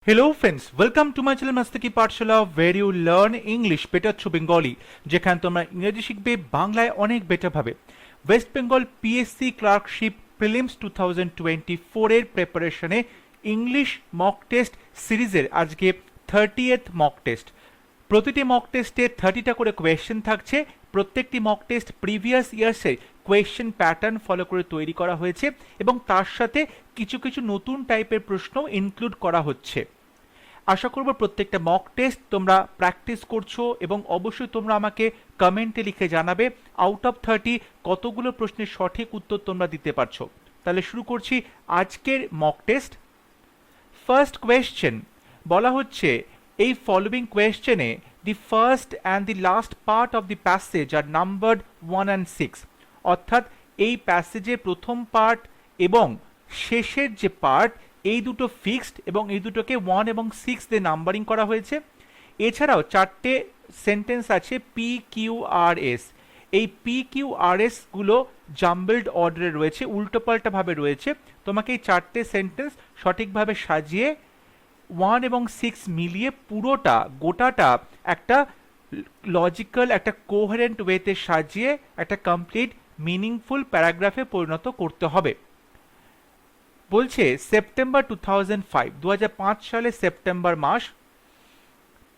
Hello friends, welcome to my channel Mastaki Pathshala where you learn English better through Bengali যেখানে তোমরা ইংরেজি শিখবে বাংলায় অনেক বেটার ভাবে। West Bengal PSC clerkship prelims 2024 এর প্রিপারেশনে ইংলিশ মক টেস্ট সিরিজের আজকে 30th মক টেস্ট। প্রতিটি মক টেস্টে 30টা করে কোয়েশ্চেন থাকছে। প্রত্যেকটি মক টেস্ট প্রিভিয়াস ইয়ার্সের কোয়েশ্চেন প্যাটার্ন ফলো করে তৈরি করা হয়েছে এবং তার সাথে কিছু কিছু নতুন টাইপের প্রশ্ন ইনক্লুড করা হচ্ছে। আশা করব প্রত্যেকটা মক টেস্ট তোমরা প্র্যাকটিস করছো এবং অবশ্যই তোমরা আমাকে কমেন্টে লিখে জানাবে আউট অফ 30 কতগুলো প্রশ্নের সঠিক উত্তর তোমরা দিতে পারছো। তাহলে শুরু করছি আজকের মক টেস্ট। ফার্স্ট কোয়েশ্চেন বলা হচ্ছে এই ফলোইং কোয়েশ্চেনে the first and the last part of the passage are numbered 1 and 6, অর্থাৎ এই প্যাসেজের প্রথম পার্ট এবং শেষের যে পার্ট এই দুটো ফিক্সড এবং এই দুটোকে 1 এবং 6 দিয়ে নাম্বারিং করা হয়েছে। এছাড়াও চারটে সেন্টেন্স আছে পি কিউ আর এস। এই পি কিউ আর এস গুলো জাম্বলড অর্ডারে রয়েছে, উল্টোপাল্টাভাবে রয়েছে। তোমাকে এই চারটে সেন্টেন্স সঠিকভাবে সাজিয়ে 1 এবং 6 মিলিয়ে পুরোটা গোটাটা একটা লজিক্যাল একটা কোহেরেন্ট ওয়েতে সাজিয়ে একটা কমপ্লিট মিনিংফুল প্যারাগ্রাফে পরিণত করতে হবে। বলছে সেপ্টেম্বর 2005 সালে সেপ্টেম্বর মাস।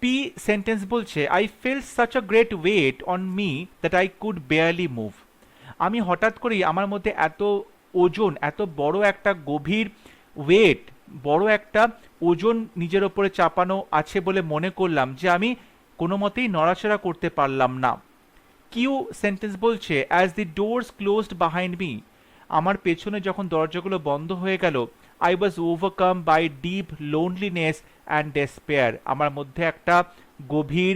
পি সেন্টেন্স বলছে I feel such a great weight on me that I could barely move. আমি হঠাৎ করেই আমার মধ্যে এত ওজন, এত বড় একটা গভীর ওয়েট, বড় একটা ওজন নিজের ওপরে চাপানো আছে বলে মনে করলাম যে আমি কোনো মতেই নড়াচড়া করতে পারলাম না। কিউ সেন্টেন্স বলছে as the doors closed behind me, আমার পেছনে যখন দরজাগুলো বন্ধ হয়ে গেল, I was overcome by deep loneliness and despair, আমার মধ্যে একটা গভীর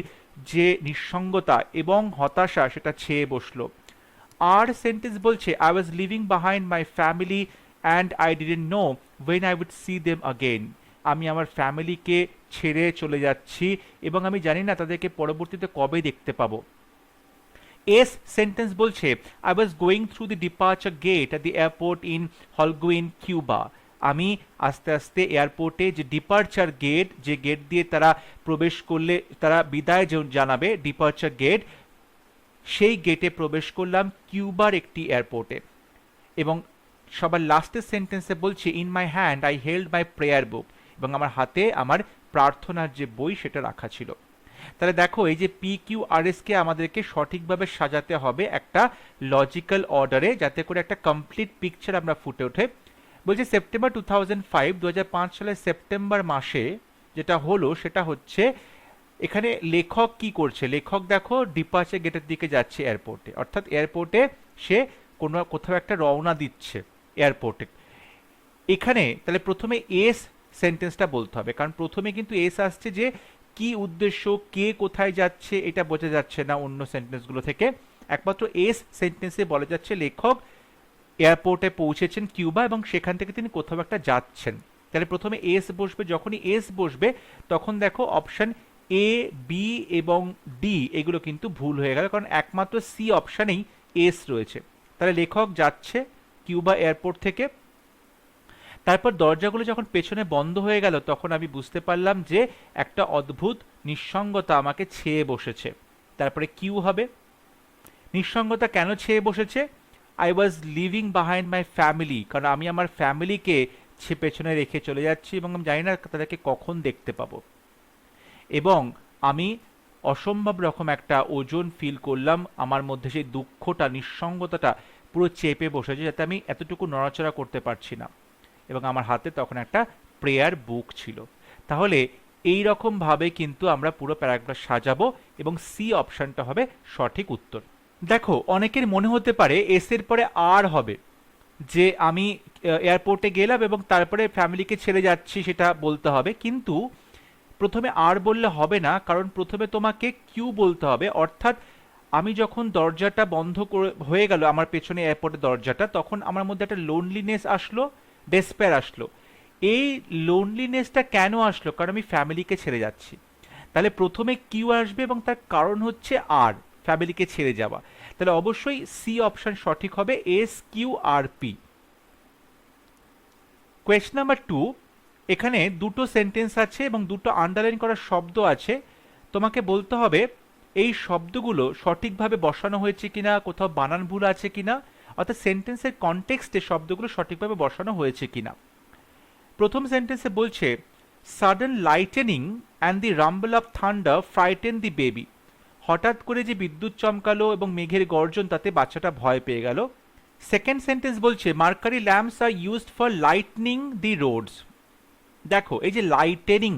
যে নিঃসঙ্গতা এবং হতাশা সেটা ছেয়ে বসলো। আর সেন্টেন্স বলছে I was leaving behind my family and I didn't know when I would see them again, আমি আমার ফ্যামিলিকে ছেড়ে চলে যাচ্ছি এবং আমি জানি না তাদেরকে পরবর্তীতে কবে দেখতে পাবো। এস সেন্টেন্স বলছে I was going through the departure gate at the airport in Holguin Cuba, আমি আস্তে আস্তে এয়ারপোর্টে যে ডিপার্চার গেট, যে গেট দিয়ে তারা প্রবেশ করলে তারা বিদায় জানাবে, ডিপার্চার গেট, সেই গেটে প্রবেশ করলাম কিউবার একটি এয়ারপোর্টে। এবং সবার লাস্টের সেন্টেন্সে বলছে in my hand I held my prayer book, এবং আমার হাতে আমার প্রার্থনার যে বই সেটা রাখা ছিল। তাহলে দেখো এই যে P Q R S K আমাদেরকে সঠিকভাবে সাজাতে হবে একটা লজিক্যাল অর্ডারে, যাতে করে একটা কমপ্লিট পিকচার আমরা ফুটে ওঠে। বলছে সেপ্টেম্বর 2005 সালের সেপ্টেম্বর মাসে যেটা হলো সেটা হচ্ছে এখানে লেখক কি করছে, লেখক দেখো ডিপার্চার গেটের দিকে যাচ্ছে এয়ারপোর্টে, অর্থাৎ এয়ারপোর্টে সে কোথাও একটা রওনা দিচ্ছে এয়ারপোর্টে। এখানে তাহলে প্রথমে এস সেন্টেন্সটা বলতে হবে, কারণ প্রথমে কিন্তু এস আসছে যে কি উদ্দেশ্য, কে কোথায় যাচ্ছে এটা বোঝা যাচ্ছে না অন্য সেন্টেন্সগুলো থেকে। একমাত্র এস সেন্টেন্সে বলা যাচ্ছে লেখক এয়ারপোর্টে পৌঁছেছেন কিউবা এবং সেখান থেকে তিনি কোথাও একটা যাচ্ছেন। তাহলে প্রথমে এস বসবে, যখনই এস বসবে তখন দেখো অপশন এ, বি এবং ডি এগুলো কিন্তু ভুল হয়ে গেল, কারণ একমাত্র সি অপশানেই এস রয়েছে। তাহলে লেখক যাচ্ছে কিউবা এয়ারপোর্ট থেকে। তারপর দরজাগুলো যখন পেছনে বন্ধ হয়ে গেল তখন আমি বুঝতে পারলাম যে একটা অদ্ভুত নিঃসঙ্গতা আমাকে ছেয়ে বসেছে। তারপরে কিউ হবে, নিঃসঙ্গতা কেন ছেয়ে বসেছে, I was leaving behind my family, কারণ আমি আমার ফ্যামিলিকে পেছনে রেখে চলে যাচ্ছি এবং আমি জানি না তাদেরকে কখন দেখতে পাবো। এবং আমি অসম্ভব রকম একটা ওজন ফিল করলাম, আমার মধ্যে সেই দুঃখটা, নিঃসঙ্গতাটা পুরো চেপে বসেছে, যাতে আমি এতটুকু নড়াচড়া করতে পারছি না, এবং আমার হাতে তখন একটা প্রেয়ার বুক ছিল। তাহলে এই রকম ভাবে কিন্তু আমরা পুরো প্যারাগ্রাফ সাজাবো এবং সি অপশনটা হবে সঠিক উত্তর। দেখো অনেকের মনে হতে পারে এস এর পরে আর হবে, যে আমি এয়ারপোর্টে গেলাম এবং তারপরে ফ্যামিলিকে ছেড়ে যাচ্ছি সেটা বলতে হবে, কিন্তু প্রথমে আর বললে হবে না, কারণ প্রথমে তোমাকে কিউ বলতে হবে। অর্থাৎ আমি যখন দরজাটা বন্ধ হয়ে গেল আমার পেছনে এয়ারপোর্টের দরজাটা, তখন আমার মধ্যে একটা লোনলিনেস আসলো, ডেসপেয়ার আসলো। এই লোনলিনেসটা কেন আসলো, কারণ আমি ফ্যামিলিকে ছেড়ে যাচ্ছি। তাহলে প্রথমে কিউ আসবে এবং তার কারণ হচ্ছে আর, ফ্যামিলিকে ছেড়ে যাওয়া। তাহলে অবশ্যই সি অপশন সঠিক হবে, S Q R P. Question number 2, এখানে দুটো সেন্টেন্স আছে এবং দুটো আন্ডারলাইন করা শব্দ আছে। তোমাকে বলতে হবে এই শব্দগুলো সঠিকভাবে বসানো হয়েছে কিনা, কোথাও বানান ভুল আছে কিনা, অর্থাৎ সেন্টেন্সের কনটেক্সটে শব্দগুলো সঠিকভাবে বসানো হয়েছে কিনা। প্রথম সেন্টেন্সে বলছে sudden lightning and the Rumble of thunder frighten the baby. হঠাৎ করে যে বিদ্যুৎ চমকালো এবং মেঘের গর্জন, তাতে বাচ্চাটা ভয় পেয়ে গেল। সেকেন্ড সেন্টেন্স বলছে mercury lamps are used for lightning the Rhodes. দেখো এই যে লাইটেনিং,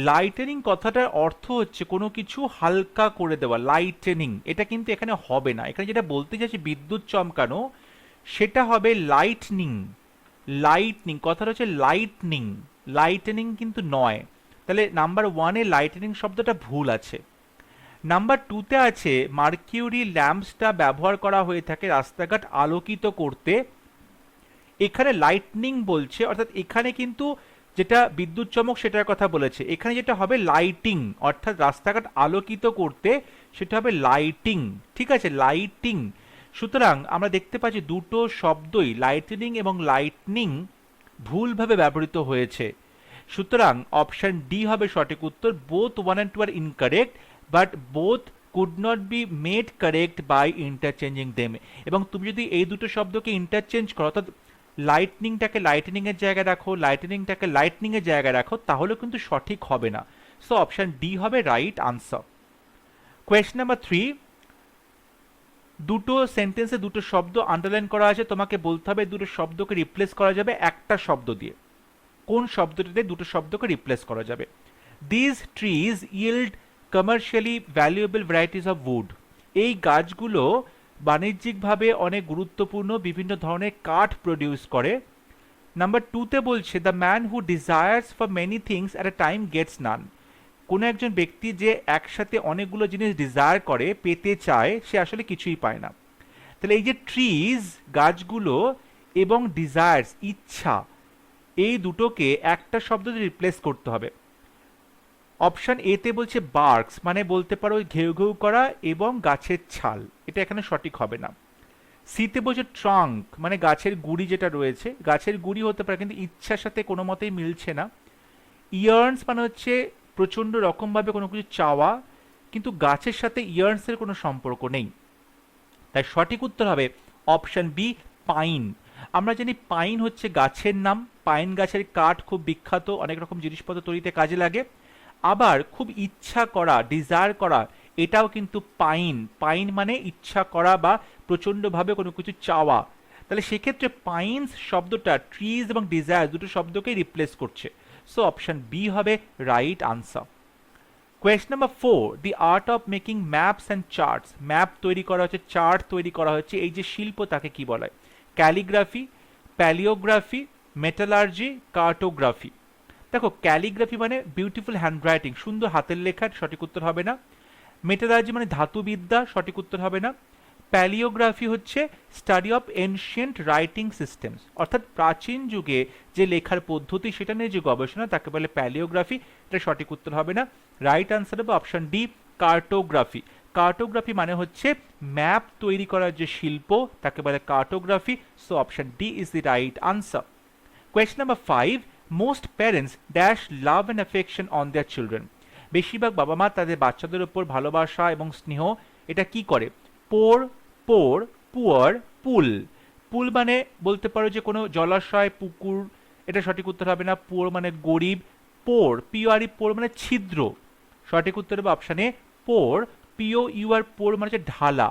লাইটেনিং কথাটার অর্থ হচ্ছে কোনো কিছু হালকা করে দেওয়া, লাইটেনিং। এটা কিন্তু এখানে হবে না, এখানে যেটা বলতে চাইছে বিদ্যুৎ চমকানো, সেটা হবে লাইটনিং। লাইটনিং কথাটা হচ্ছে লাইটনিং, লাইটেনিং কিন্তু নয়। তাহলে নাম্বার ওয়ানে লাইটেনিং শব্দটা ভুল আছে। নাম্বার টুতে আছে মার্কিউরি ল্যাম্পসটা ব্যবহার করা হয়ে থাকে রাস্তাঘাট আলোকিত করতে। এখানে লাইটনিং বলছে, অর্থাৎ এখানে কিন্তু যেটা বিদ্যুৎ চমক সেটার কথা বলেছে। এখানে যেটা হবে লাইটিং, অর্থাৎ রাস্তাঘাট আলোকিত করতে, সেটা হবে লাইটিং। ঠিক আছে, লাইটিং। সুতরাং আমরা দেখতে পাচ্ছি দুটো শব্দই লাইটেনিং এবং লাইটনিং ভুলভাবে ব্যবহৃত হয়েছে। সুতরাং অপশন ডি হবে সঠিক উত্তর। বোথ 1 and 2 আর incorrect, but both could not be made correct by interchanging them. এবং তুমি যদি এই দুটো শব্দকে ইন্টারচেঞ্জ করো, অর্থাৎ লাইটনিংটাকে লাইটেনিং এর জায়গায় রাখো, লাইটেনিংটাকে লাইটনিং এর জায়গায় রাখো, তাহলে কিন্তু সঠিক হবে না। সো অপশন ডি হবে রাইট আনসার। কোয়েশ্চন নাম্বার 3, দুটো সেন্টেন্সে দুটো শব্দ আন্ডারলাইন করা আছে। তোমাকে বলতে হবে দুটো শব্দকে রিপ্লেস করা যাবে একটা শব্দ দিয়ে। কোন শব্দটিতে দুটো শব্দকে রিপ্লেস করা যাবে? This trees yield commercially valuable varieties of wood. এই গাছগুলো বাণিজ্যিকভাবে অনেক গুরুত্বপূর্ণ বিভিন্ন ধরনের কাঠ প্রডিউস করে। নাম্বার টুতে বলছে the man who desires for many things at a time gets none. কোনো একজন ব্যক্তি যে একসাথে অনেকগুলো জিনিস ডিজায়ার করে, পেতে চায়, সে আসলে কিছুই পায় না। তাহলে এই যে ট্রিজ গাছগুলো এবং ডিজায়ার্স ইচ্ছা, এই দুটোকে একটা শব্দ দিয়ে রিপ্লেস করতে হবে। অপশন এতে বলছে বার্কস, মানে বলতে পারো ঘেউ ঘেউ করা এবং গাছের ছাল, এটা এখানে সঠিক হবে না। সিতে বলছে ট্রাঙ্ক, মানে গাছের গুড়ি যেটা রয়েছে, গাছের গুড়ি হতে পারে কিন্তু ইচ্ছার সাথে কোনো মতেই মিলছে না। ইয়ার্নস মানে হচ্ছে প্রচণ্ড রকমভাবে কোনো কিছু চাওয়া, কিন্তু গাছের সাথে ইয়ার্নসের কোনো সম্পর্ক নেই। তাই সঠিক উত্তর হবে অপশন বি পাইন। আমরা জানি পাইন হচ্ছে গাছের নাম, পাইন গাছের কাঠ খুব বিখ্যাত, অনেক রকম জিনিসপত্র তৈরিতে কাজে লাগে। আবার খুব ইচ্ছা করা, ডিজায়ার করা, এটাও কিন্তু পাইন। পাইন মানে ইচ্ছা করা বা প্রচণ্ডভাবে কোনো কিছু চাওয়া। তাহলে সেক্ষেত্রে পাইনস শব্দটা ট্রিজ এবং ডিজায়ার দুটো শব্দকেই রিপ্লেস করছে। সো অপশন বি হবে right answer. Question number 4, the art of making maps and charts. Map তৈরি করা হচ্ছে, চার্ট তৈরি করা হচ্ছে, এই যে শিল্প তাকে কি বলা হয়? Calligraphy, palaeography, metallurgy, cartography. দেখো ক্যালিগ্রাফি মানে বিউটিফুল হ্যান্ডরাইটিং, সুন্দর হাতের লেখা, সঠিক উত্তর হবে না। মেটালার্জি মানে ধাতুবিদ্যা, সঠিক উত্তর হবে না। প্যালিওগ্রাফি হচ্ছে study of ancient writing systems, অর্থাৎ প্রাচীন যুগে যে লেখার পদ্ধতি সেটা নিয়ে যে গবেষণা তাকে বলে প্যালিওগ্রাফি, এটা সঠিক উত্তর হবে না। রাইট আনসার হবে অপশন ডি কার্টোগ্রাফি। কার্টোগ্রাফি মানে হচ্ছে ম্যাপ তৈরি করার যে শিল্প তাকে বলে cartography. So option D is the right answer. Question number 5, most parents dash love and affection on their children. বেশিরভাগ বাবা মা তাদের বাচ্চাদের উপর ভালোবাসা এবং স্নেহ এটা কি করে? পোর, পোর, পুয়ার, পুল। পুল মানে বলতে পারো যে কোনো জলাশয়, পুকুর, এটা সঠিক উত্তর হবে না। পুয়ার মানে গরিব। পোর, পিওআরই পোর মানে ছিদ্র, সঠিক উত্তর হবে অপশন এ পোর। পিও ইউআর পোর মানে হচ্ছে ঢালা,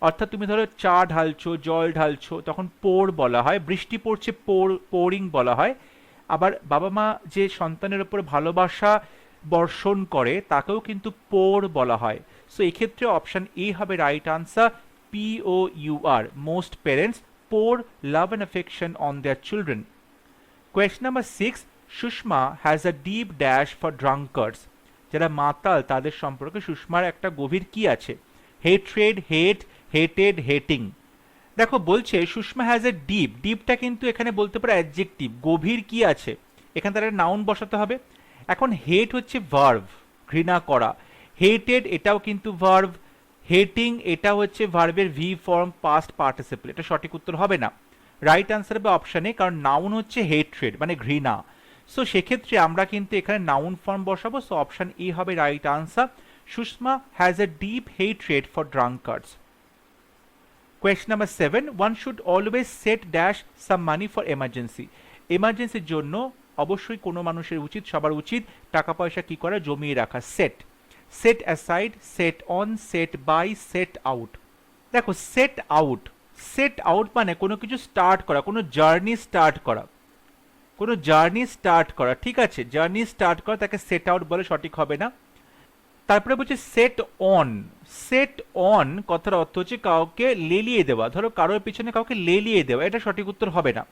অর্থাৎ তুমি ধরো চা ঢালছো, জল ঢালছো, তখন পোর বলা হয়। বৃষ্টি পড়ছে, পোর, পোরিং বলা হয়। আবার বাবা মা যে সন্তানের উপর ভালোবাসা বর্ষণ করে তাকেও কিন্তু পোর বলা হয়। সো এক্ষেত্রে অপশন এ হবে right answer, POUR, most parents pour love and affection on their children. Question number 6, Sushma has a deep dash for drunkards. যারা মাতাল তাদের সম্পর্কে সুষমার একটা গভীর কি আছে? Hatred, hate, hated, hating. দেখো বলছে সুষমা হ্যাজ এ ডিপ, ডিপটা কিন্তু এখানে বলতে পারো অ্যাডজেক্টিভ, গভীর কি আছে, এখানে তার নাউন বসাতে হবে। এখন হেট হচ্ছে ভার্ভ, ঘৃণা করা। হেটেড এটাও কিন্তু ভার্ভ। হেটিং এটা হচ্ছে ভার্বের ভি ফর্ম পাস্ট পার্টিসিপল, এটা সঠিক উত্তর হবে না। রাইট আনসার হবে অপশন এ, কারণ নাউন হচ্ছে হেট্রেড মানে ঘৃণা। সো সেক্ষেত্রে আমরা কিন্তু এখানে নাউন ফর্ম বসাবো, সো অপশন এ হবে right answer. Sushma has a deep hatred for drunkards. Question number 7, one should always set dash some money for emergency. এমার্জেন্সির জন্য অবশ্যই কোনো মানুষের উচিত, সবার উচিত টাকা পয়সা কি করা, জমিয়ে রাখা। Set, set aside, set on, set by, set out. দেখো সেট আউট, সেট আউট মানে কোনো কিছু স্টার্ট করা, কোনো জার্নি স্টার্ট করা, কোনো জার্নি স্টার্ট করা, ঠিক আছে, জার্নি স্টার্ট করা তাকে সেট আউট বলে, সঠিক হবে না। তারপরে বলছে সেট অন, সেট অন কথার অর্থ হচ্ছে কাউকে লেলিয়ে দেওয়া, ধরো কারোর পিছনে কাউকে লেলিয়ে দেওয়া, এটা সঠিক উত্তর হবে না।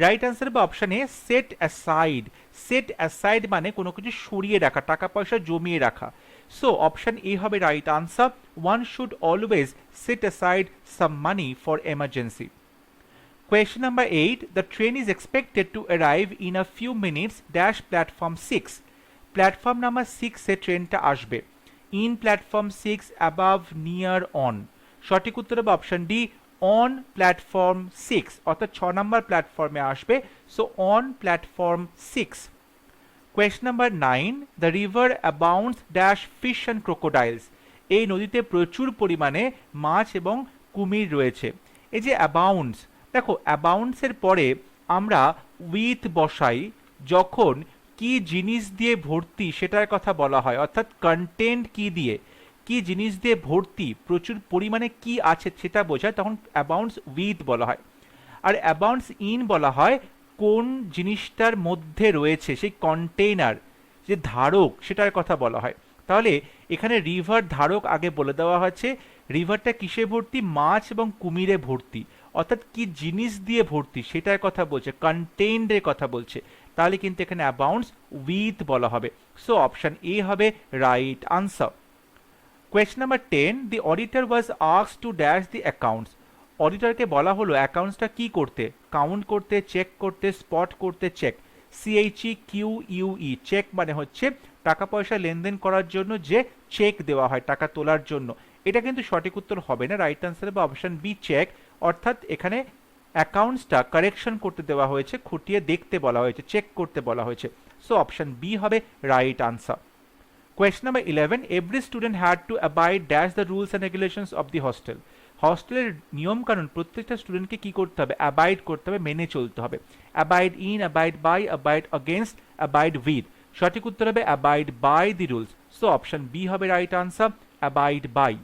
রাইট আনসার বা option A set aside, set aside মানে কোনো কিছু সরিয়ে রাখা, টাকা পয়সা জমিয়ে রাখা। সো অপশন এ হবে right answer, one should always set aside some money for emergency. Question number 8, the train is expected to arrive in a few minutes dash platform 6. Platform number 6 এ ট্রেনটা আসবে। In platform 6, above, near, on. সঠিক উত্তর হবে option D, on platform 6, অর্থাৎ 6 নম্বর প্ল্যাটফর্মে আসবে। So on platform 6। Question number 9, the river abounds dash fish and crocodiles. এই নদীতে প্রচুর পরিমাণে মাছ এবং কুমির রয়েছে। এই যে অ্যাবাউন্ডস, দেখো অ্যাবাউন্ডসের পরে আমরা উইথ বসাই যখন কি জিনিস দিয়ে ভর্তি সেটার কথা বলা হয়, অর্থাৎ কন্টেন্ট কি দিয়ে, কি জিনিস দিয়ে ভর্তি, প্রচুর পরিমাণে কি আছে সেটা বোঝায়, তখন অ্যাবাউন্ডস উইথ বলা হয়। আর অ্যাবাউন্ডস ইন বলা হয় কোন জিনিসটার মধ্যে রয়েছে, সেই কন্টেইনার, যে ধারক সেটার কথা বলা হয়। তাহলে এখানে রিভার ধারক আগে বলে দেওয়া হয়েছে, রিভারটা কিসে ভর্তি, মাছ এবং কুমিরে ভর্তি, অর্থাৎ কি জিনিস দিয়ে ভর্তি সেটার কথা বলছে, কন্টেইনের কথা বলছে, তাহলে কিন্তু এখানে অ্যাবাউন্ডস উইথ বলা হবে। সো অপশন এ হবে right answer. Question number 10, the auditor was asked to dash the accounts. অডিটরকে বলা হলো অ্যাকাউন্টসটা কি করতে, কাউন্ট করতে, চেক করতে, স্পট করতে, চেক, সিএইচই কিউ ইউই, চেক মানে হচ্ছে টাকা পয়সা লেনদেন করার জন্য যে চেক দেওয়া হয় টাকা তোলার জন্য। এটা কিন্তু সঠিক উত্তর হবে না, রাইট আনসার হবে অপশন বি, চেক। অর্থাৎ এখানে অ্যাকাউন্টসটা কারেকশন করতে দেওয়া হয়েছে, খুঁটিয়ে দেখতে বলা হয়েছে, চেক করতে বলা হয়েছে। সো অপশন বি হবে right answer. Question number 11, every student had to abide dash the rules and regulations of the hostel. হস্টেলের নিয়ম কানুন প্রত্যেকটা স্টুডেন্টকে কি করতে হবে, অ্যাবাইড করতে হবে, মেনে চলতে হবে। Abide in, abide by, abide against, abide with. সঠিক উত্তর হবে abide by the rules. So option B হবে right answer, abide by.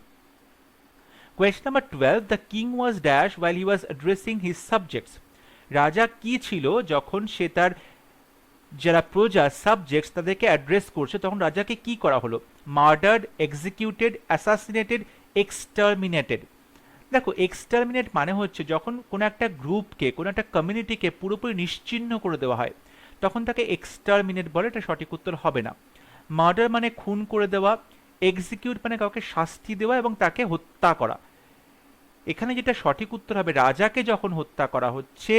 Question number 12, the king was dash while he was addressing his subjects. রাজা কি ছিল যখন সে তার যারা প্রজা সাবজেক্টস তাদেরকে অ্যাড্রেস করছে, তখন রাজাকে কি করা হলো, মার্ডার্ড, এক্সিকিউটেড, অ্যাসাসিনেটেড, এক্সটারমিনেটেড। দেখো এক্সটারমিনেট মানে হচ্ছে যখন কোনো একটা গ্রুপকে, কোনো একটা কমিউনিটিকে পুরোপুরি নিশ্চিহ্ন করে দেওয়া হয় তখন তাকে এক্সটারমিনেট বলে, এটা সঠিক উত্তর হবে না। মার্ডার মানে খুন করে দেওয়া, এক্সিকিউট মানে কাউকে শাস্তি দেওয়া এবং তাকে হত্যা করা। এখানে যেটা সঠিক উত্তর হবে, রাজাকে যখন হত্যা করা হচ্ছে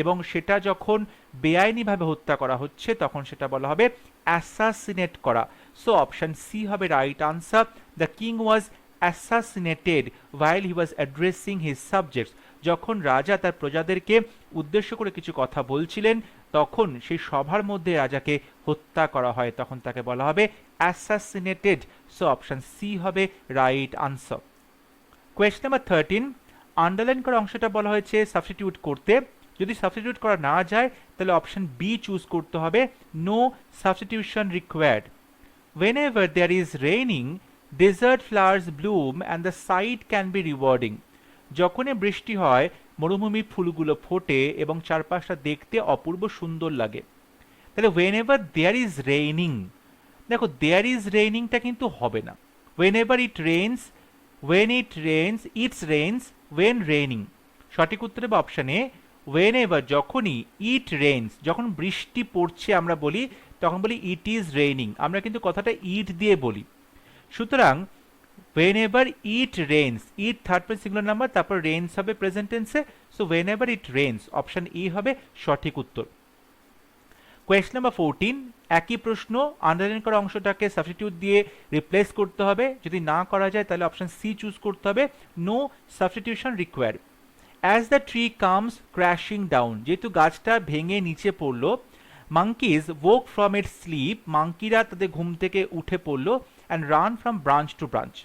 এবং সেটা যখন বেআইনিভাবে হত্যা করা হচ্ছে তখন সেটা বলা হবে অ্যাসাসিনেট করা। সো অপশন সি হবে right answer, the king was assassinated while he was addressing his subjects. যখন রাজা তার প্রজাদেরকে উদ্দেশ্য করে কিছু কথা বলছিলেন তখন সেই সভার মধ্যে রাজাকে হত্যা করা হয়, তখন তাকে বলা হবে অ্যাসাসিনেটেড। সো অপশন সি হবে right answer. Question number 13, underline করা অংশটা বলা হয়েছে সাবস্টিটিউট করতে। যদি সাবস্টিটিউট করা না যায় তাহলে অপশন বি চুজ করতে হবে, no substitution required. whenever there is raining desert flowers bloom and the sight can be rewarding. যখনই বৃষ্টি হয় মরুভূমির ফুলগুলো ফোটে এবং চারপাশটা দেখতে অপূর্ব সুন্দর লাগে। তাহলে whenever there is raining, দেখো there is rainingটা কিন্তু হবে না, whenever it rains, when it rains, it rains, when raining। সঠিক উত্তর হবে অপশন এ, whenever যখনই, it rains যখন বৃষ্টি পড়ছে আমরা বলি তখন বলি it is raining, আমরা কিন্তু কথাটা it দিয়ে বলি। সুতরাং whenever it rains, it third person singular number, তারপর rains হবে প্রেজেন্ট টেন্সে। So whenever it rains option E হবে সঠিক উত্তর। কোয়েশ্চন নাম্বার 14, একই প্রশ্ন, আন্ডারলাইন করা অংশটাকে সাবস্টিটিউট দিয়ে রিপ্লেস করতে হবে, যদি না করা যায় তাহলে অপশন সি চুজ করতে হবে, no substitution required. As the tree comes crashing down, যেহেতু গাছটা ভেঙে নিচে পড়লো, monkeys woke from its sleep, মাঙ্কিরা তাদের ঘুম থেকে উঠে পড়লো and run from branch to branch.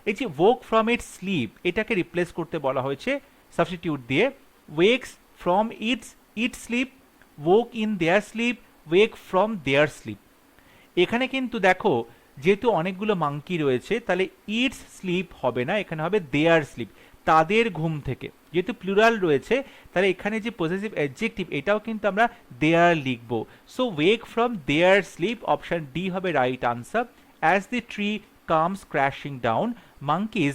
এই যে woke from its sleep এটাকে রিপ্লেস করতে বলা হয়েছে সাবস্টিটিউট দিয়ে wakes from its sleep, woke in their sleep, wake from their sleep. এখানে কিন্তু দেখো যেহেতু অনেকগুলো মাঙ্কি রয়েছে তাহলে ইটস স্লিপ হবে না, এখানে হবে দেয়ার স্লিপ, তাদের ঘুম থেকে। যেহেতু প্লুরাল রয়েছে তাহলে এখানে যে পজেসিভ অ্যাডজেক্টিভ এটাও কিন্তু আমরা দেয়ার লিখব। So wake from their sleep, option D হবে right answer. As the tree comes crashing down, monkeys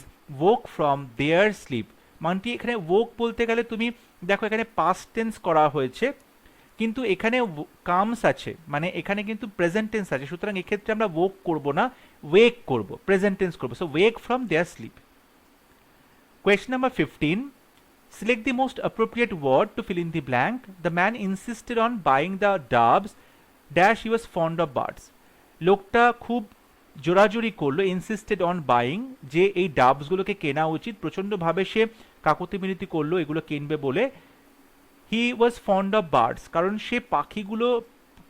woke from their sleep. মানটি এখানে ওক বলতে গেলে তুমি দেখো এখানে পাস্ট টেন্স করা হয়েছে, কিন্তু এখানে কামস আছে, মানে এখানে কিন্তু প্রেজেন্ট টেন্স আছে, সুতরাং এক্ষেত্রে আমরা ওক করব না, ওয়েক করব, প্রেজেন্ট টেন্স করব। So wake from their sleep. Question number 15. Select the most appropriate word to fill in the blank. The man insisted on buying the doves dash he was fond of birds. লোকটা খুব জোরাজুরি করলো, insisted on buying, যে এই ডাবসগুলোকে কেনা উচিত, প্রচণ্ডভাবে সে কাকুতি মিনতি করলো এগুলো কিনবে বলে। হি ওয়াজ ফন্ড অফ বার্ডস, কারণ সে পাখিগুলো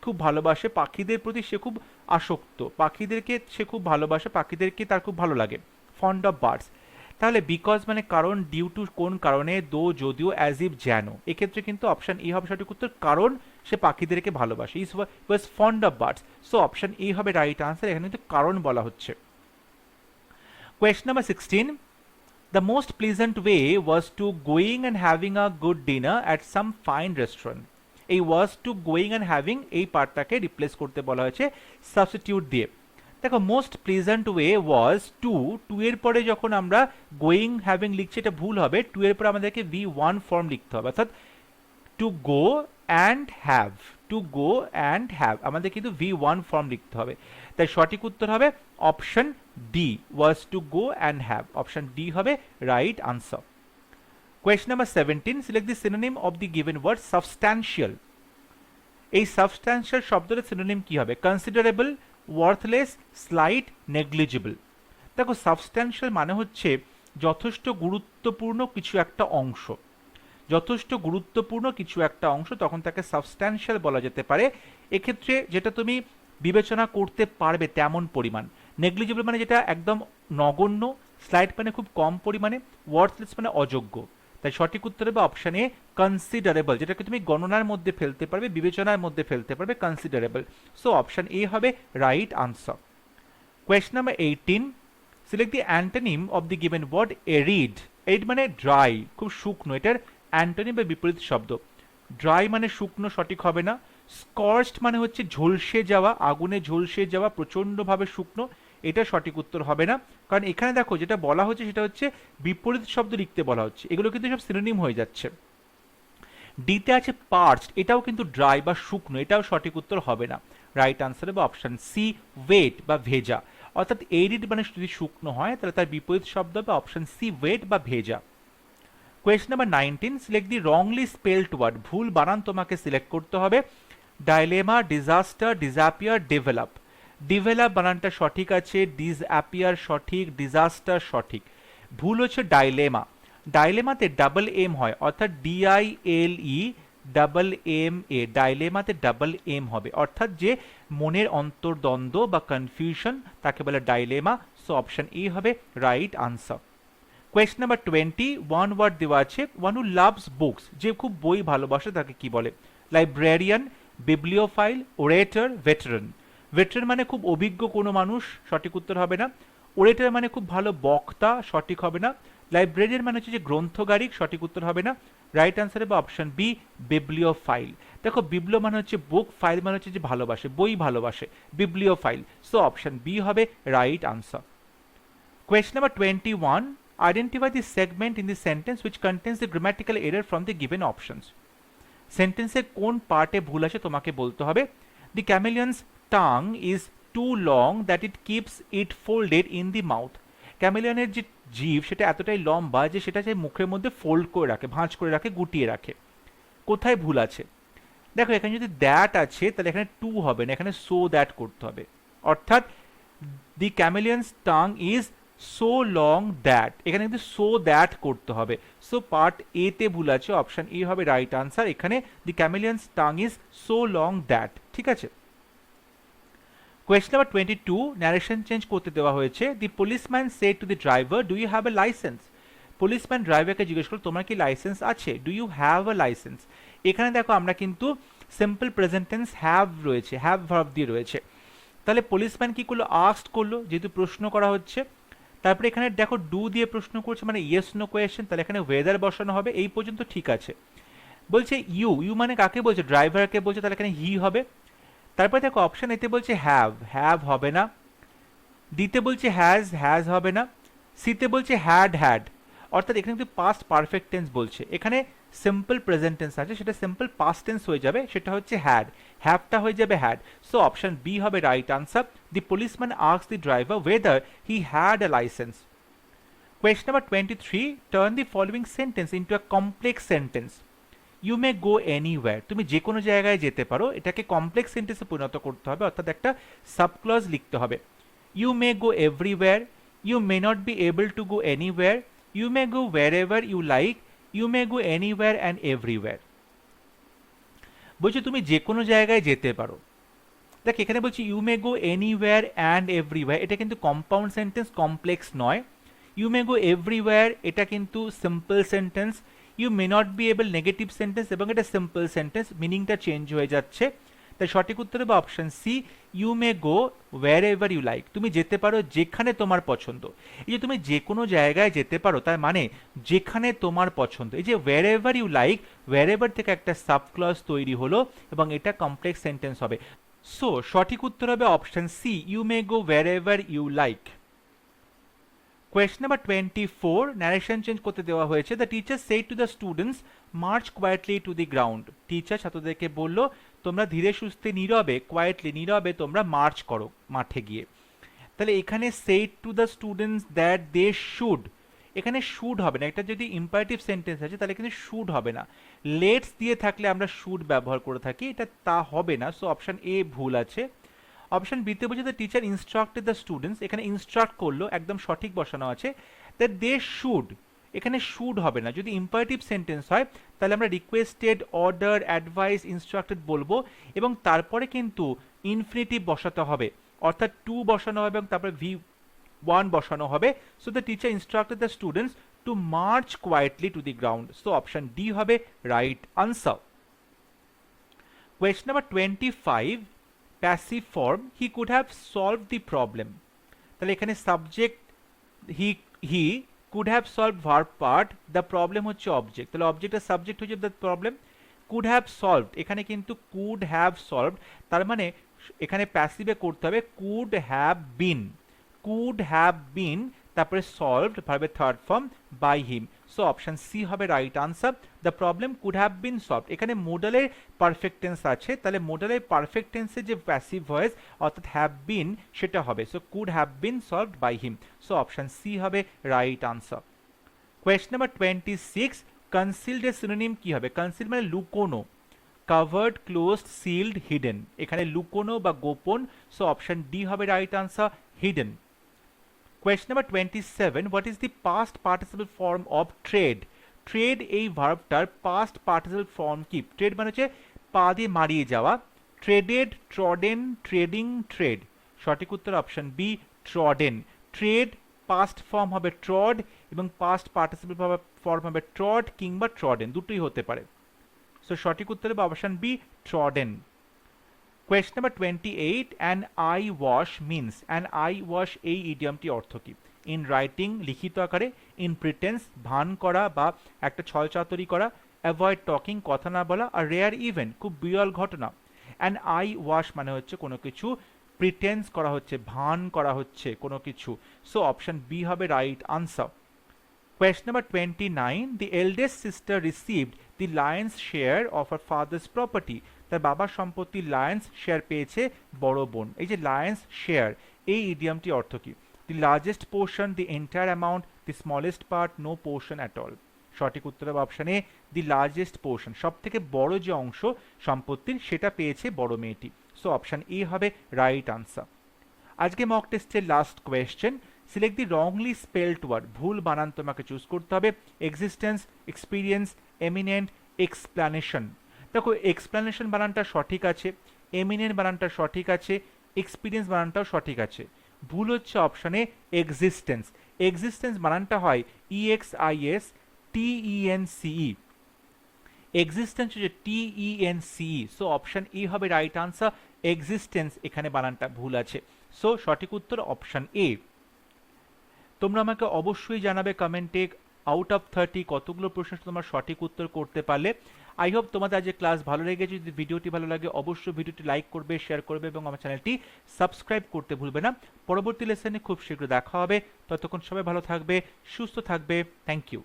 খুব ভালোবাসে, পাখিদের প্রতি সে খুব আসক্ত, পাখিদেরকে সে খুব ভালোবাসে, পাখিদেরকে তার খুব ভালো লাগে, ফন্ড অফ বার্ডস। তাহলে বিকজ মানে কারণ, ডিউ টু কোন কারণে, দো যদিও, অ্যাজ ইফ যেন, এক্ষেত্রে কিন্তু অপশন এ হবে সঠিক উত্তর, কারণ সে পাখিদেরকে ভালোবাসে, is was fond of birds. So option A হবে রাইট আনসার, এখানে কিন্তু কারণ বলা হচ্ছে। Question number 16. The most pleasant way was to going and having a good dinner at some fine restaurant. এই was to going and having এই পার্টটাকে replace করতে বলা হয়েছে সাবস্টিটিউট দিয়ে। দেখো মোস্ট প্লিজেন্ট ওয়ে ওয়াজ টু এর পরে যখন আমরা গোয়িং হ্যাভিং লিখছি এটা ভুল হবে, টু এর পরে আমাদেরকে V1 ফর্ম লিখতে হবে, অর্থাৎ two go and have, two go and have আমাদের কিন্তু V1 ফর্ম লিখতে হবে। তাই সঠিক উত্তর হবে option D, was to go and have, option D হবে right answer. Question number 17. Select the synonym of the given word substantial. এই সাবস্ট্যান্সিয়াল শব্দটার সিনোনিম কি হবে? Considerable, worthless, slight, negligible. দেখো সাবস্ট্যান্সিয়াল মানে হচ্ছে যথেষ্ট গুরুত্বপূর্ণ কিছু একটা অংশ, যথেষ্ট গুরুত্বপূর্ণ কিছু একটা অংশ, তখন তাকে সাবস্ট্যান্সিয়াল বলা যেতে পারে। এক্ষেত্রে যেটা তুমি বিবেচনা করতে পারবে তেমন পরিমাণ। নেগলিজিবল মানে যেটা একদম নগণ্য, স্লাইট মানে খুব কম পরিমাণে, ওয়ার্থলেস মানে অযোগ্য। তাই সঠিক উত্তর হবে অপশন এ কনসিডারেবল, যেটাকে তুমি গণনার মধ্যে ফেলতে পারবে, বিবেচনার মধ্যে ফেলতে পারবে, কনসিডারেবল। সো অপশন এ হবে right answer. Question number 18. Select the antonym of the given word arid. Arid মানে ড্রাই, খুব শুকনো, এটার অ্যান্টোনিম বা বিপরীত শব্দ। ড্রাই মানে শুকনো, সঠিক হবে না। স্কর্চড মানে হচ্ছে ঝলসে যাওয়া, আগুনে ঝলসে যাওয়া, প্রচণ্ডভাবে শুকনো, এটা সঠিক উত্তর হবে না, কারণ এখানে দেখো যেটা বলা হচ্ছে সেটা হচ্ছে বিপরীত শব্দ লিখতে বলা হচ্ছে, এগুলো কিন্তু সব সিনোনিম হয়ে যাচ্ছে। ডিতে আছে পার্চড, এটাও কিন্তু ড্রাই বা শুকনো, এটাও সঠিক উত্তর হবে না। রাইট আনসার হবে অপশন সি, ওয়েট বা ভেজা। অর্থাৎ এরিড মানে যদি শুকনো হয় তাহলে তার বিপরীত শব্দ হবে অপশন সি, ওয়েট বা ভেজা। Question number 19. Select the wrongly spelled word. ভুল বানান তোমাকে সিলেক্ট করতে হবে। Dilemma, disaster, disappear, develop. Develop বানানটা সঠিক আছে, ডিসঅ্যাপিয়ার সঠিক, ডিজাস্টার সঠিক। ভুল হচ্ছে ডাইলেমা। ডাইলেমাতে ডাবল এম হয়, অর্থাৎ DILE double M A, ডাইলেমাতে double M হবে, অর্থাৎ যে মনের অন্তর্দ্বন্দ্ব বা কনফিউশন তাকে বলে ডাইলেমা। সো অপশন এ হবে right answer. Question number 20. One word দেওয়া আছে, ওয়ান হু লাভস বুকস, যে খুব বই ভালোবাসে তাকে কি বলে? Librarian, bibliophile, orator, veteran. Veteran মানে খুব অভিজ্ঞ কোনো মানুষ, সঠিক উত্তর হবে না। ওরেটর মানে খুব ভালো বক্তা, সঠিক হবে না। লাইব্রেরিয়ান মানে হচ্ছে যে গ্রন্থগারিক, সঠিক উত্তর হবে না। রাইট আনসার হবে অপশন বি, বিবলিওফাইল। দেখো বিবলিও মানে হচ্ছে বুক, ফাইল মানে হচ্ছে যে ভালোবাসে, বই ভালোবাসে, বিবলিওফাইল। সো অপশন বি হবে right answer. Question number 21. Identify the segment in the sentence which contains the grammatical error from the given options. সেন্টেন্সের কোন পার্টে ভুল আছে তোমাকে বলতে হবে। The chameleon's tongue is too long that it keeps it folded in the mouth. ক্যামেলিয়নের যে জিভ সেটা এতটাই লম্বা যে সেটা চাই মুখের মধ্যে ফোল্ড করে রাখে, ভাঁজ করে রাখে, গুটিয়ে রাখে। কোথায় ভুল আছে? দেখো এখানে যদি দ্যাট আছে তাহলে এখানে টু হবে না, এখানে সো দ্যাট করতে হবে। অর্থাৎ the chameleon's tongue is so long that, এখানে কিন্তু সো দ্যাট করতে হবে। সো পার্ট এ তে ভুল আছে, অপশন এ হবে রাইট আনসার। এখানে the chameleon's tongue is so long that, ঠিক আছে। কোয়েশ্চেন নাম্বার 22, ন্যারেশন চেঞ্জ করতে দেওয়া হয়েছে। The policeman said to the driver, do you have a licence? Policeman ড্রাইভারকে জিজ্ঞেস করলো তোমার কি লাইসেন্স আছে, do you have a licence. এখানে দেখো আমরা কিন্তু সিম্পল প্রেজেন্ট টেন্স হ্যাভ রয়েছে, হ্যাভ ভার্ব দিয়ে রয়েছে। তাহলে পুলিশম্যান কি করলো, আস্কড করলো, যেহেতু প্রশ্ন করা হচ্ছে। তারপরে এখানে দেখো ডু দিয়ে প্রশ্ন করছে, মানে ইয়েস নো কোয়েশ্চেন, তাহলে এখানে ওয়েদার বসানো হবে। এই পর্যন্ত ঠিক আছে। বলছে ইউ, ইউ মানে কাকে বলছে, ড্রাইভারকে বলছে, তাহলে এখানে হি হবে। তারপরে দেখো অপশন এতে বলছে হ্যাভ, হ্যাভ হবে না। ডিতে বলছে হ্যাজ, হ্যাজ হবে না। সিতে বলছে হ্যাড, হ্যাড, অর্থাৎ এখানে কিন্তু পাস্ট পারফেক্ট টেন্স বলছে। এখানে সিম্পল প্রেজেন্ট টেন্স আছে, সেটা সিম্পল পাস্ট টেন্স হয়ে যাবে, সেটা হচ্ছে হ্যাড, হ্যাভটা হয়ে যাবে হ্যাড। সো অপশন বি হবে right answer. The policeman asked the driver whether he had a license. Question number 23, turn the following sentence into a complex sentence. You may go anywhere, তুমি যে কোনো জায়গায় যেতে পারো, এটাকে কমপ্লেক্স সেন্টেন্সে পরিণত করতে হবে, অর্থাৎ একটা সাবক্লজ লিখতে হবে। You may go everywhere, you may not be able to go anywhere, you may go wherever you like, you may go anywhere and everywhere. বলছে তুমি যে কোনো জায়গায় যেতে পারো। দেখ এখানে বলছি you may go anywhere and everywhere, এটা কিন্তু কম্পাউন্ড সেন্টেন্স, কমপ্লেক্স নয়। ইউ মে গো এভরিওয়্যার, এটা কিন্তু simple sentence. You may not be able negative sentence, এবং এটা সিম্পল সেন্টেন্স, মিনিংটা চেঞ্জ হয়ে যাচ্ছে। তাই সঠিক উত্তর হবে option C, you may go wherever you like, তুমি যেতে পারো যেখানে তোমার পছন্দ। এই যে তুমি যে কোনো জায়গায় যেতে পারো, তার মানে যেখানে তোমার পছন্দ। এই যে wherever you like, wherever থেকে একটা সাবক্লজ তৈরি হলো, এবং এটা কমপ্লেক্স সেন্টেন্স হবে। সো সঠিক উত্তর হবে option C, you may go wherever you like. Question number 24, narration change করতে দেওয়া হয়েছে। The teacher said to the students march quietly to the ground, teacher ছাত্রদেরকে বলল তোমরা ধীরে সুস্থে নীরবে, কোয়াইটলি নীরবে তোমরা মার্চ করো মাঠে গিয়ে। তাহলে এখানে said to the students that they should, এখানে শুড হবে না, এটা যদি ইম্পারেটিভ সেন্টেন্স আছে তাহলে কিন্তু শুড হবে না। লেটস দিয়ে থাকলে আমরা শুড ব্যবহার করে থাকি, এটা তা হবে না। সো অপশন এ ভুল আছে। অপশন বিতে বলছে the teacher instructed the students, এখানে ইনস্ট্রাক্ট করলো, একদম সঠিক বসানো আছে। দ্যাট দে শুড, এখানে শুড হবে না। যদি ইম্পারেটিভ সেন্টেন্স হয় তাহলে আমরা রিকোয়েস্টেড, অর্ডার, অ্যাডভাইস, ইনস্ট্রাক্টেড বলবো, এবং তারপরে কিন্তু ইনফিনিটিভ বসাতে হবে, অর্থাৎ টু বসানো হবে এবং তারপরে ভি ওয়ান বসানো হবে। So the teacher instructed the students to march quietly to the ground. So option D হবে right answer. Question number 25, passive form, he could have solve the problem. তাহলে এখানে subject he could have solve verb part, the problem হচ্ছে object, তাহলে অবজেক্টের subject হচ্ছে the problem. Could have solved, এখানে কিন্তু could have solved, তার মানে এখানে প্যাসিভে করতে হবে could have been, could have been, তারপরে সলভড ভার্বের third form by him. So option C হবে right answer, the problem could have been solved. এখানে মোডালের পারফেক্ট টেন্স আছে, তাহলে মোডালের পারফেক্ট টেন্সে যে প্যাসিভ ভয়েস অর্থাৎ হ্যাভ বিন সেটা হবে। So could have been solved by him. So option C হবে right answer. Question number 26, concealed এর সিনোনিম কি হবে? কনসিল মানে লুকোনো, কাভার্ড, ক্লোজড, সিল্ড, হিডেন, এখানে লুকোনো বা গোপন। সো অপশন ডি হবে right answer, hidden. Question number 27, what is the past participle form of trade? Tread এই ভার্বটার পাস্ট পার্টিসিপল ফর্ম কি? ট্রেড মানে হচ্ছে পা দিয়ে মারিয়ে যাওয়া। Treaded, trodden, treading, tread. সঠিক উত্তর option B, trodden. Tread past form হবে ট্রড, এবং পাস্ট পার্টিসিপল ফর্ম হবে ট্রড কিংবা ট্রডেন, দুটোই হতে পারে। সো সঠিক উত্তর হবে option B, trodden. Question number 28, an eye wash means, an eye wash এই ইডিয়ামটি অর্থ কি? ইন রাইটিং লিখিত আকারে, ইন প্রিটেন্স ভান করা বা একটা ছলচাতুরি করা, অ্যাভয়েড টকিং কথা না বলা, আর রেয়ার ইভেন্ট খুব বিরল ঘটনা। অ্যান আই ওয়াশ মানে হচ্ছে কোনো কিছু প্রিটেন্স করা হচ্ছে, ভান করা হচ্ছে কোনো কিছু। সো অপশন বি হবে right answer. Question number 29, the eldest sister received the lion's share of her father's property. তার বাবার সম্পত্তির লায়ন্স শেয়ার পেয়েছে বড় বোন। এই যে লায়ন্স শেয়ার এই ইডিয়ামটি অর্থ কি? The largest portion, the entire amount, the smallest part, no portion at all. সঠিক উত্তর হবে option A, the largest portion, সব থেকে বড় যে অংশ সম্পত্তির সেটা পেয়েছে বড় মেয়েটি। সো অপশন এ হবে রাইট আনসার। আজকে মক টেস্টের last question, select the wrongly spelled word, ভুল বানান তোমাকে চুজ করতে হবে। Existence, experience, eminent, explanation. দেখো এক্সপ্লানেশন বানানটা সঠিক আছে, এমিনেন্ট বানানটা সঠিক আছে, এক্সপিরিয়েন্স বানানটাও সঠিক আছে। ভুল হচ্ছে অপশানে এক্সিস্টেন্স। এক্সিস্টেন্স বানানটা হয় ইএক্সআইএস টিইএনসিই, এক্সিস্টেন্স হচ্ছে টিইএনসিই। সো অপশন ই হবে রাইট আনসার। এক্সিস্টেন্স এখানে বানানটা ভুল আছে। সো সঠিক উত্তর অপশন এ। তোমরা আমাকে অবশ্যই জানাবে কমেন্টে আউট অফ 30 কতগুলো প্রশ্ন তোমরা সঠিক উত্তর করতে পারলে। আই হোপ তোমাদের আজ ক্লাস ভালো লেগেছে। যদি ভিডিওটি ভালো লাগে অবশ্যই ভিডিওটি লাইক করবে, শেয়ার করবে এবং আমার চ্যানেলটি সাবস্ক্রাইব করতে ভুলবে না। পরবর্তী লেসনে খুব শীঘ্র দেখা হবে। ততক্ষণ সবাই ভালো থাকবে, সুস্থ থাকবে। Thank you.